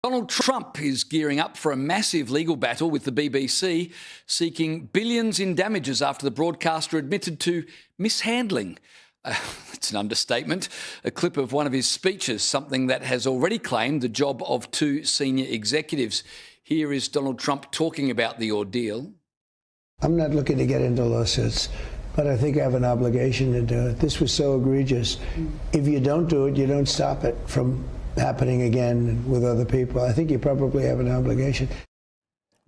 Donald Trump is gearing up for a massive legal battle with the BBC, seeking billions in damages after the broadcaster admitted to mishandling. It's an understatement. A clip of one of his speeches, something that has already claimed the job of two senior executives. Here is Donald Trump talking about the ordeal. I'm not looking to get into lawsuits, but I think I have an obligation to do it. This was so egregious. If you don't do it, you don't stop it from happening again with other people. I think you probably have an obligation.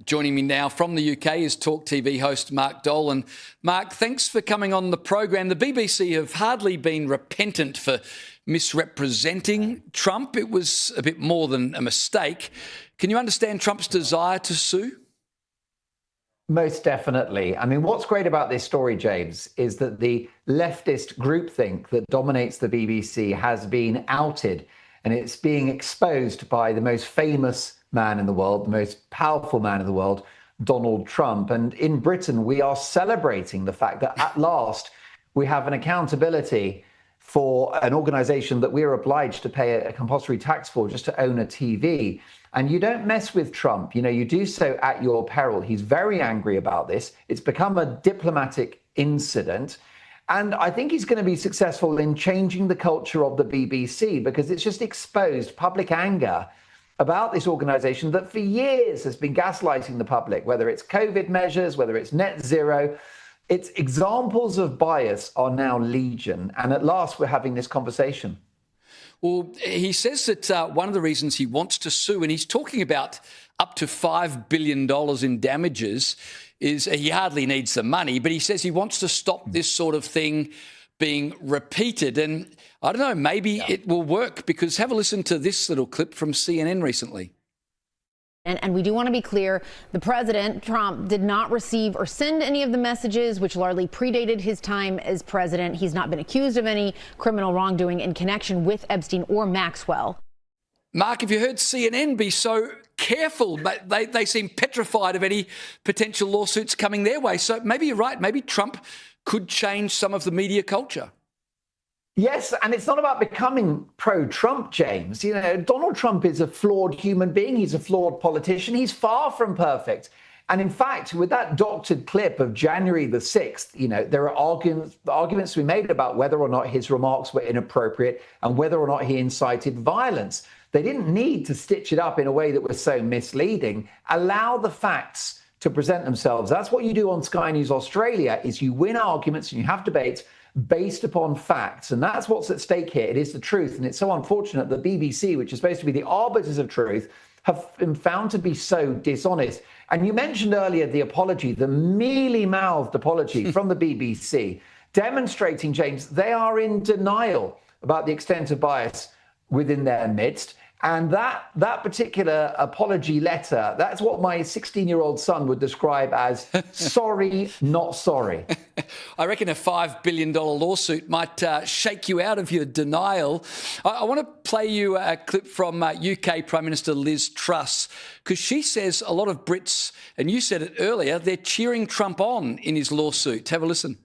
Joining me now from the UK is TalkTV host Mark Dolan. Mark, thanks for coming on the program. The BBC have hardly been repentant for misrepresenting Trump. It was a bit more than a mistake. Can you understand Trump's desire to sue? Most definitely. I mean, what's great about this story, James, is that the leftist groupthink that dominates the BBC has been outed, and it's being exposed by the most famous man in the world, the most powerful man in the world, Donald Trump. And in Britain, we are celebrating the fact that at last we have an accountability for an organization that we are obliged to pay a compulsory tax for just to own a TV. And you don't mess with Trump. You know, you do so at your peril. He's very angry about this. It's become a diplomatic incident. And I think he's going to be successful in changing the culture of the BBC, because it's just exposed public anger about this organization that for years has been gaslighting the public, whether it's COVID measures, whether it's net zero. Its examples of bias are now legion. And at last, we're having this conversation. Well, he says that one of the reasons he wants to sue, and he's talking about up to $5 billion in damages, is he hardly needs the money, but he says he wants to stop this sort of thing being repeated. And I don't know, maybe it will work, because have a listen to this little clip from CNN recently. And we do want to be clear, the president, Trump, did not receive or send any of the messages, which largely predated his time as president. He's not been accused of any criminal wrongdoing in connection with Epstein or Maxwell. Mark, have you heard CNN be so careful? They seem petrified of any potential lawsuits coming their way. So maybe you're right. Maybe Trump could change some of the media culture. Yes, and it's not about becoming pro-Trump, James. You know, Donald Trump is a flawed human being. He's a flawed politician. He's far from perfect. And in fact, with that doctored clip of January the 6th, you know, there are arguments to be made about whether or not his remarks were inappropriate and whether or not he incited violence. They didn't need to stitch it up in a way that was so misleading. Allow the facts to present themselves. That's what you do on Sky News Australia, is you win arguments and you have debates based upon facts. And that's what's at stake here. It is the truth. And it's so unfortunate that the BBC, which is supposed to be the arbiters of truth, have been found to be so dishonest. And you mentioned earlier the apology, the mealy-mouthed apology from the BBC, demonstrating, James, they are in denial about the extent of bias within their midst. And that particular apology letter, that's what my 16-year-old son would describe as sorry, not sorry. I reckon a $5 billion lawsuit might shake you out of your denial. I want to play you a clip from UK Prime Minister Liz Truss, because she says a lot of Brits, and you said it earlier, they're cheering Trump on in his lawsuit. Have a listen.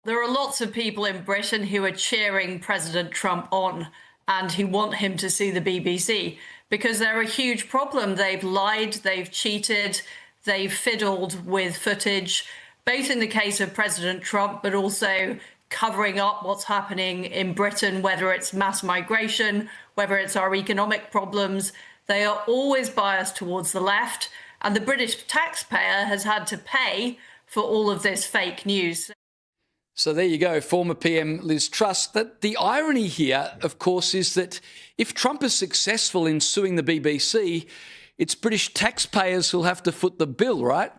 There are lots of people in Britain who are cheering President Trump on and who want him to sue the BBC, because they're a huge problem. They've lied, they've cheated, they've fiddled with footage, both in the case of President Trump, but also covering up what's happening in Britain, whether it's mass migration, whether it's our economic problems. They are always biased towards the left, and the British taxpayer has had to pay for all of this fake news. So there you go, former PM Liz Truss. The irony here, of course, is that if Trump is successful in suing the BBC, it's British taxpayers who'll have to foot the bill, right?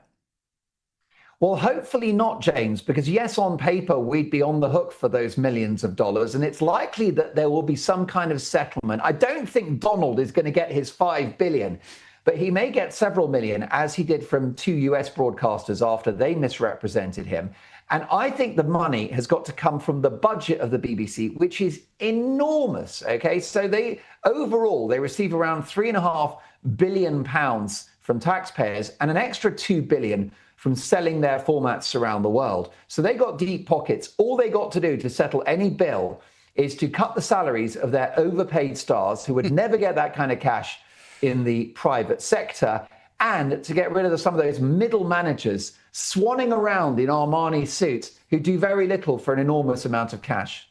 Well, hopefully not, James, because yes, on paper, we'd be on the hook for those millions of dollars, and it's likely that there will be some kind of settlement. I don't think Donald is going to get his $5 billion, but he may get several million, as he did from two US broadcasters after they misrepresented him. And I think the money has got to come from the budget of the BBC, which is enormous. OK, so they receive around £3.5 billion from taxpayers and an extra $2 billion from selling their formats around the world. So they got deep pockets. All they got to do to settle any bill is to cut the salaries of their overpaid stars who would never get that kind of cash in the private sector, and to get rid of some of those middle managers swanning around in Armani suits who do very little for an enormous amount of cash.